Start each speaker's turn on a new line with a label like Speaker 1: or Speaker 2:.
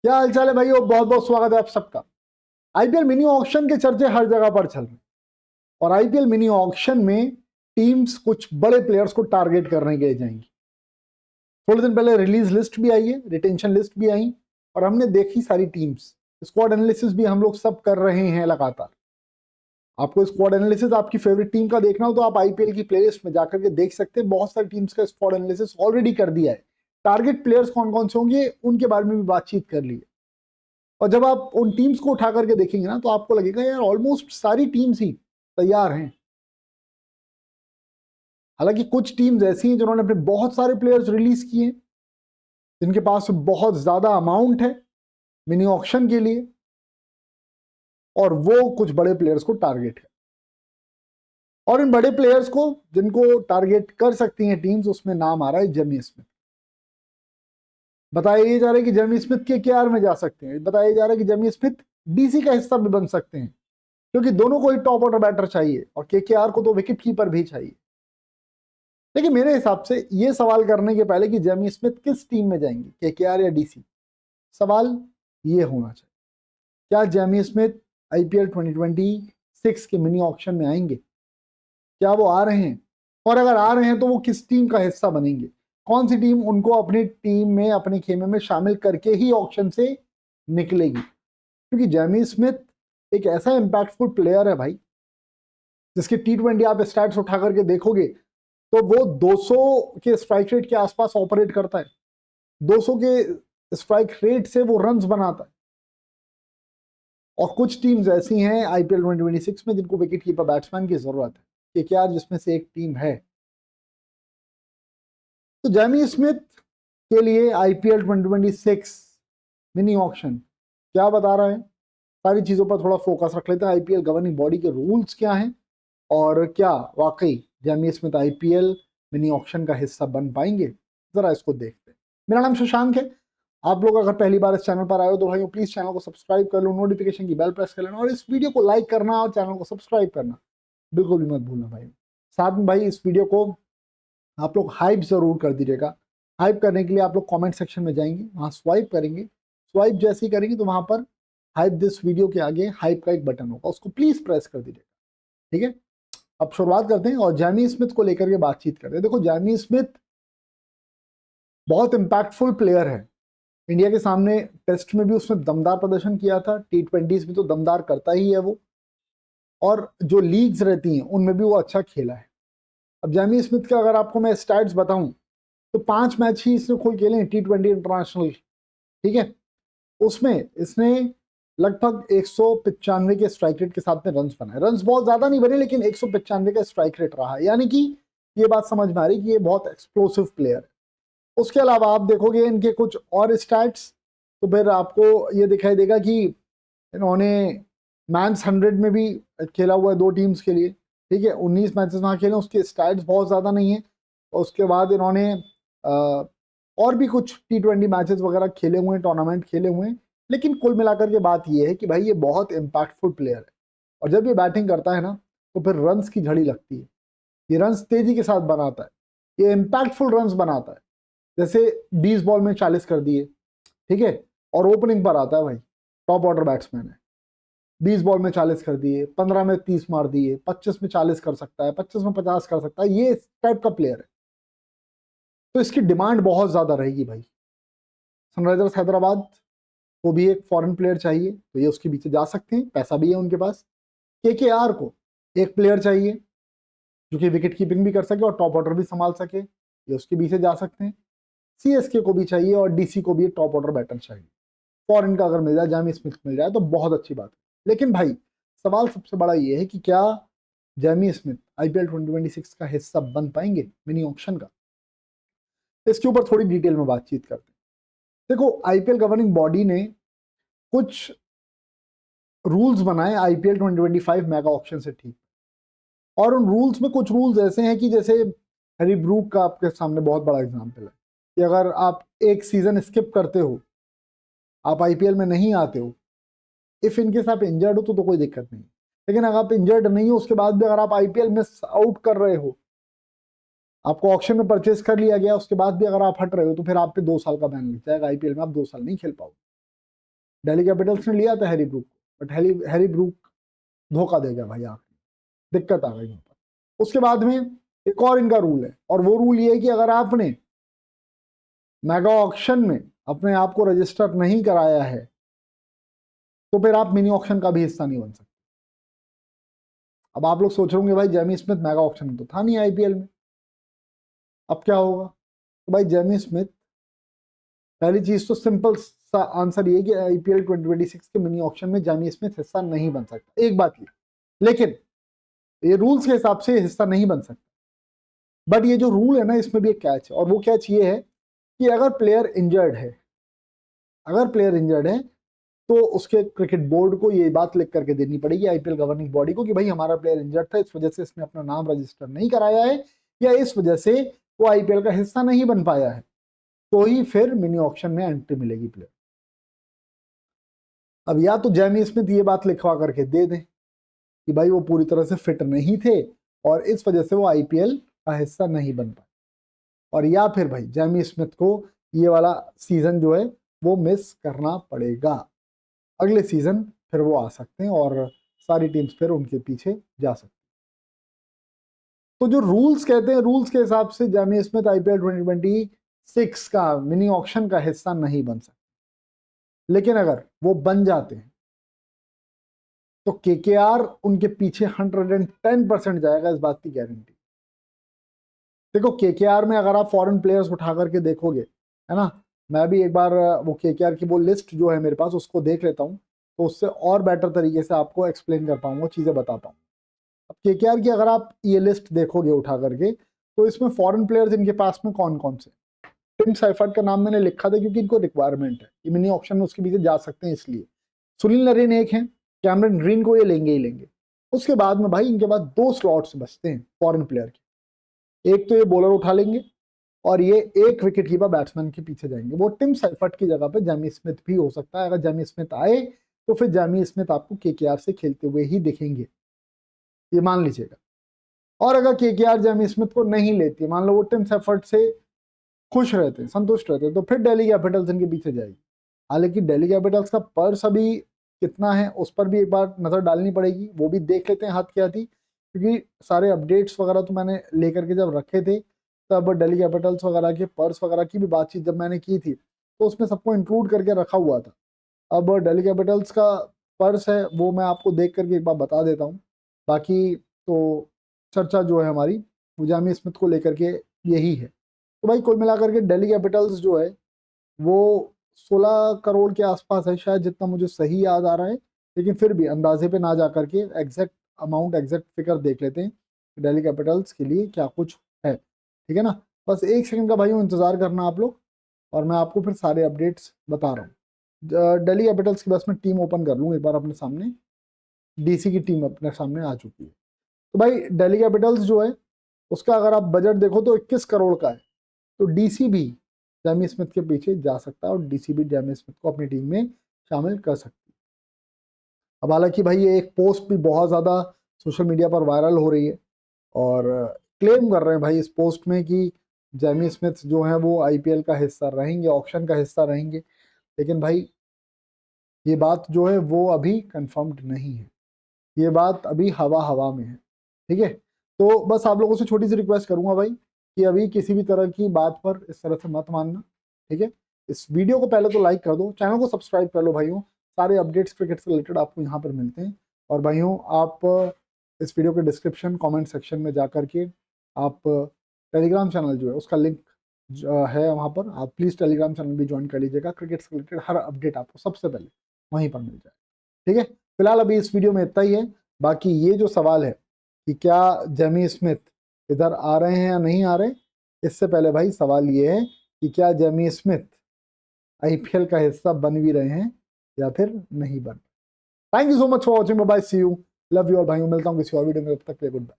Speaker 1: क्या हालचाल है भाई, बहुत बहुत स्वागत है आप सबका। आईपीएल मिनी ऑक्शन के चर्चे हर जगह पर चल रहे हैं और आईपीएल मिनी ऑक्शन में टीम्स कुछ बड़े प्लेयर्स को टारगेट करने के लिए जाएंगी। थोड़े दिन पहले रिलीज लिस्ट भी आई है, रिटेंशन लिस्ट भी आई और हमने देखी सारी टीम्स। स्क्वाड एनालिसिस भी हम लोग सब कर रहे हैं लगातार। आपको स्क्वाड एनालिसिस आपकी फेवरेट टीम का देखना हो तो आप आईपीएल की प्लेलिस्ट में जाकर के देख सकते हैं। बहुत सारी टीम्स का स्क्वाड एनालिसिस ऑलरेडी कर दिया है। टारगेट प्लेयर्स कौन कौन से होंगे उनके बारे में भी बातचीत कर ली है। और जब आप उन टीम्स को उठा करके देखेंगे ना तो आपको लगेगा यार ऑलमोस्ट सारी टीम्स ही तैयार हैं। हालांकि कुछ टीम्स ऐसी हैं जिन्होंने अपने बहुत सारे प्लेयर्स रिलीज किए हैं, जिनके पास बहुत ज्यादा अमाउंट है मिनी ऑक्शन के लिए और वो कुछ बड़े प्लेयर्स को टारगेट है। और इन बड़े प्लेयर्स को जिनको टारगेट कर सकती हैं टीम्स, उसमें नाम आ रहा है जेमी स्मिथ। बताया ये जा रहा है कि जेमी स्मिथ के केआर में जा सकते हैं। बताया जा रहा है कि जेमी स्मिथ डीसी का हिस्सा भी बन सकते हैं, क्योंकि दोनों को ही टॉप ऑर्डर बैटर चाहिए और केकेआर को तो विकेट कीपर भी चाहिए। लेकिन मेरे हिसाब से ये सवाल करने के पहले कि जेमी स्मिथ किस टीम में जाएंगे, केकेआर या डीसी, सवाल ये होना चाहिए क्या जेमी स्मिथ आईपीएल 2026 के मिनी ऑक्शन में आएंगे? क्या वो आ रहे हैं? और अगर आ रहे हैं तो वो किस टीम का हिस्सा बनेंगे? कौन सी टीम उनको अपनी टीम में, अपने खेमे में शामिल करके ही ऑक्शन से निकलेगी? क्योंकि जेमी स्मिथ एक ऐसा इंपैक्टफुल प्लेयर है भाई, जिसके टी20 आप स्टैट्स उठा करके देखोगे तो वो 200 के स्ट्राइक रेट के आसपास ऑपरेट करता है। 200 के स्ट्राइक रेट से वो रन्स बनाता है। और कुछ टीम्स ऐसी हैं आईपीएल 2026 में जिनको विकेट कीपर बैट्समैन की जरूरत है, कि क्या जिसमें से एक टीम है। तो जेमी स्मिथ के लिए आईपीएल 2026 मिनी ऑक्शन क्या बता रहा है, सारी चीजों पर थोड़ा फोकस रख लेते हैं। आईपीएल गवर्निंग बॉडी के रूल्स क्या हैं और क्या वाकई Jamie Smith IPL mini auction का हिस्सा बन पाएंगे, जरा इसको देखते हैं। मेरा नाम शशांक है। आप लोग अगर पहली बार इस चैनल पर आए हो तो भाई प्लीज चैनल को सब्सक्राइब कर लो, नोटिफिकेशन की बेल प्रेस कर लेना और इस वीडियो को लाइक करना और चैनल को सब्सक्राइब करना बिल्कुल भी मत भूलना भाई। साथ में भाई इस वीडियो को आप लोग हाइप जरूर कर दीजिएगा। हाइप करने के लिए आप लोग कमेंट सेक्शन में जाएंगे, वहां स्वाइप करेंगे। स्वाइप जैसे ही करेंगे तो वहां पर हाइप दिस वीडियो के आगे हाइप का एक बटन होगा, उसको प्लीज प्रेस कर दीजिएगा। ठीक है, अब शुरुआत करते हैं और जेमी स्मिथ को लेकर के बातचीत करते हैं। देखो जेमी स्मिथ बहुत इंपैक्टफुल प्लेयर है। इंडिया के सामने टेस्ट में भी उसने दमदार प्रदर्शन किया था, टी20 में तो दमदार करता ही है वो, और जो लीग्स रहती हैं उनमें भी वो अच्छा खेला है। अब जेमी स्मिथ का अगर आपको मैं स्टैट्स बताऊं तो 5 मैच ही इसने खुद खेले टी20 इंटरनेशनल। ठीक है, उसमें इसने लगभग 195 के स्ट्राइक रेट के साथ में रन्स बनाए। रन्स बहुत ज्यादा नहीं बने लेकिन 195 का स्ट्राइक रेट रहा, यानी कि ये बात समझ में आ रही कि ये बहुत एक्सप्लोसिव प्लेयर है। उसके अलावा आप देखोगे इनके कुछ और स्टैट्स तो फिर आपको ये दिखाई देगा कि इन्होंने मैंस 100 में भी खेला हुआ है 2 टीम्स के लिए। ठीक है, 19 मैचेस वहाँ खेले, उसके स्टैट्स बहुत ज़्यादा नहीं है। और उसके बाद इन्होंने और भी कुछ टी20 मैचेस वगैरह खेले हुए हैं, टूर्नामेंट खेले हुए हैं। लेकिन कुल मिलाकर के बात ये है कि भाई ये बहुत इम्पैक्टफुल प्लेयर है और जब ये बैटिंग करता है ना तो फिर रन्स की झड़ी लगती है। ये रन्स तेजी के साथ बनाता है, ये इम्पैक्टफुल रन्स बनाता है। जैसे 20 बॉल में 40 कर दिए, ठीक है, और ओपनिंग पर आता है भाई, टॉप ऑर्डर बैट्समैन है। 20 बॉल में 40 कर दिए, 15 में 30 मार दिए, 25 में 40 कर सकता है, 25 में 50 कर सकता है, ये टाइप का प्लेयर है। तो इसकी डिमांड बहुत ज्यादा रहेगी भाई। सनराइजर्स हैदराबाद को भी एक फॉरेन प्लेयर चाहिए तो ये उसके पीछे जा सकते हैं, पैसा भी है उनके पास। केकेआर को एक प्लेयर चाहिए जो कि विकेट कीपिंग भी कर सके और टॉप ऑर्डर भी संभाल सके, ये उसके पीछे जा सकते हैं। सीएसके को भी चाहिए और डीसी को भी एक टॉप ऑर्डर बैटर चाहिए। फॉरेन का अगर मिल जाए, जेमी स्मिथ मिल जाए तो बहुत अच्छी बात है। लेकिन भाई सवाल सबसे बड़ा ये है कि क्या जेमी स्मिथ आईपीएल 2026 का हिस्सा बन पाएंगे मिनी ऑक्शन का? इसके ऊपर थोड़ी डिटेल में बातचीत करते हैं। देखो आईपीएल गवर्निंग बॉडी ने कुछ रूल्स बनाए आईपीएल 2025 मेगा ऑक्शन से ठीक, और उन रूल्स में कुछ रूल्स ऐसे हैं कि जैसे हैरी ब्रूक का आपके सामने बहुत बड़ा एग्जांपल है कि अगर आप एक सीजन स्किप करते हो, आप आईपीएल में नहीं आते हो, इफ इनकेस आप इंजर्ड हो तो कोई दिक्कत नहीं। लेकिन अगर आप इंजर्ड नहीं हो उसके बाद भी अगर आप आईपीएल में आउट कर रहे हो, आपको ऑक्शन में परचेज कर लिया गया, उसके बाद भी अगर आप हट रहे हो तो फिर आप पे 2 साल का बैन लग जाएगा, आईपीएल में आप 2 साल नहीं खेल पाओगे। दिल्ली कैपिटल्स ने लिया था Harry Brook, but Harry Brook धोखा दे गया भाई, आखिर दिक्कत आ गई वहां पर। उसके बाद में एक और इनका रूल है, और वो रूल ये है कि अगर आपने मेगा ऑक्शन में अपने आप को रजिस्टर नहीं कराया है तो फिर आप मिनी ऑक्शन का भी हिस्सा नहीं बन सकते। अब आप लोग सोच रहे होंगे भाई जेमी स्मिथ मेगा ऑक्शन में तो था नहीं आईपीएल में, अब क्या होगा? तो भाई जेमी स्मिथ, पहली चीज तो सिंपल सा आंसर ये कि आईपीएल 2026 के मिनी ऑक्शन में जेमी स्मिथ हिस्सा नहीं बन सकता, एक बात ये, लेकिन ये रूल्स के हिसाब से हिस्सा नहीं बन सकता। बट ये जो रूल है ना, इसमें भी एक कैच है, और वो कैच ये है कि अगर प्लेयर इंजर्ड है, तो उसके क्रिकेट बोर्ड को ये बात लिख करके देनी पड़ेगी, आईपीएल गवर्निंग बॉडी को, कि भाई हमारा प्लेयर इंजर्ड था, इस वजह से इसने अपना नाम रजिस्टर नहीं कराया है, या इस वजह से वो आईपीएल का हिस्सा नहीं बन पाया है, तो ही फिर मिनी ऑक्शन में एंट्री मिलेगी प्लेयर। अब या तो जेमी स्मिथ ये बात लिखवा करके दे दें कि भाई वो पूरी तरह से फिट नहीं थे और इस वजह से वो आईपीएल का हिस्सा नहीं बन पाए, और या फिर भाई जेमी स्मिथ को ये वाला सीजन जो है वो मिस करना पड़ेगा, अगले सीजन फिर वो आ सकते हैं और सारी टीम्स फिर उनके पीछे जा सकती हैं। तो जो रूल्स कहते हैं, रूल्स के हिसाब से जेमी स्मिथ आईपीएल 2026 का मिनी ऑक्शन का हिस्सा नहीं बन सकते, लेकिन अगर वो बन जाते हैं तो केकेआर उनके पीछे 110% जाएगा, इस बात की गारंटी। देखो केकेआर में अगर आप फॉरेन प्लेयर्स उठा करके देखोगे, है ना, मैं भी एक बार वो केकेआर की वो लिस्ट जो है मेरे पास उसको देख लेता हूँ, तो उससे और बेटर तरीके से आपको एक्सप्लेन कर पाऊंगा, चीज़ें बता पाऊंगा। अब केकेआर की अगर आप ये लिस्ट देखोगे उठा करके, तो इसमें फॉरेन प्लेयर्स इनके पास में कौन कौन से, टिम साइफर्ट का नाम मैंने लिखा था क्योंकि इनको रिक्वायरमेंट है, ये मिनी ऑक्शन में उसके पीछे जा सकते हैं इसलिए। सुनील नरेन एक है, कैमरन ग्रीन को ये लेंगे ही लेंगे। उसके बाद में भाई इनके पास 2 स्लॉट्स बचते हैं फॉरेन प्लेयर के, एक तो ये बॉलर उठा लेंगे और ये एक विकेट कीपर बैट्समैन के पीछे जाएंगे, वो टिम साइफर्ट की जगह पे जेमी स्मिथ भी हो सकता है। अगर जेमी स्मिथ आए तो फिर जेमी स्मिथ आपको केकेआर से खेलते हुए ही दिखेंगे, ये मान लीजिएगा। और अगर केकेआर जेमी स्मिथ को नहीं लेती, मान लो वो टिम साइफर्ट से खुश रहते हैं, संतुष्ट रहते हैं, तो फिर दिल्ली कैपिटल्स इनके पीछे जाएगी। हालांकि दिल्ली कैपिटल्स का पर्स अभी कितना है उस पर भी एक बार नजर डालनी पड़ेगी, वो भी देख लेते हैं हाथ क्या थी, क्योंकि सारे अपडेट्स वगैरह तो मैंने लेकर के जब रखे थे तब दिल्ली कैपिटल्स वगैरह के पर्स वगैरह की भी बातचीत जब मैंने की थी तो उसमें सबको इंक्लूड करके रखा हुआ था। अब दिल्ली कैपिटल्स का पर्स है वो मैं आपको देख करके एक बार बता देता हूँ। बाकी तो चर्चा जो है हमारी वो जेमी स्मिथ को लेकर के यही है। तो भाई कुल मिलाकर के दिल्ली कैपिटल्स जो है वो 16 करोड़ के आसपास है शायद, जितना मुझे सही याद आ रहा है, लेकिन फिर भी अंदाजे पे ना जा करके एग्जैक्ट अमाउंट, एग्जैक्ट फिगर देख लेते हैं दिल्ली कैपिटल्स के लिए क्या कुछ है, ठीक है ना। बस एक सेकंड का भाई इंतजार करना आप लोग, और मैं आपको फिर सारे अपडेट्स बता रहा हूँ। दिल्ली कैपिटल्स की बस मैं टीम ओपन कर लूँ एक बार अपने सामने, डीसी की टीम अपने सामने आ चुकी है। तो भाई दिल्ली कैपिटल्स जो है उसका अगर आप बजट देखो तो 21 करोड़ का है, तो डीसी भी जेमी स्मिथ के पीछे जा सकता है और डीसी भी जेमी स्मिथ को अपनी टीम में शामिल कर सकती है। अब हालांकि भाई ये एक पोस्ट भी बहुत ज़्यादा सोशल मीडिया पर वायरल हो रही है और क्लेम कर रहे हैं भाई इस पोस्ट में कि जेमी स्मिथ जो है वो आईपीएल का हिस्सा रहेंगे, ऑक्शन का हिस्सा रहेंगे, लेकिन भाई ये बात जो है वो अभी कंफर्म्ड नहीं है, ये बात अभी हवा हवा में है, ठीक है। तो बस आप लोगों से छोटी सी रिक्वेस्ट करूंगा भाई कि अभी किसी भी तरह की बात पर इस तरह से मत मानना, ठीक है। इस वीडियो को पहले तो लाइक कर दो, चैनल को सब्सक्राइब कर लो भाइयों, सारे अपडेट्स क्रिकेट से रिलेटेड आपको यहाँ पर मिलते हैं। और भाइयों आप इस वीडियो के डिस्क्रिप्शन कमेंट सेक्शन में जा करके आप टेलीग्राम चैनल जो है उसका लिंक है वहाँ पर, आप प्लीज़ टेलीग्राम चैनल भी ज्वाइन कर लीजिएगा, क्रिकेट से रिलेटेड हर अपडेट आपको सबसे पहले वहीं पर मिल जाए, ठीक है। फिलहाल अभी इस वीडियो में इतना ही है। बाकी ये जो सवाल है कि क्या जेमी स्मिथ इधर आ रहे हैं या नहीं आ रहे, इससे पहले भाई सवाल ये है कि क्या जेमी स्मिथ आईपीएल का हिस्सा बन भी रहे हैं या फिर नहीं बन। Thank you so much for watching, bye bye, see you, love you, और भाइयों मिलता हूँ किसी और वीडियो में, तब तक के लिए गुड बाय।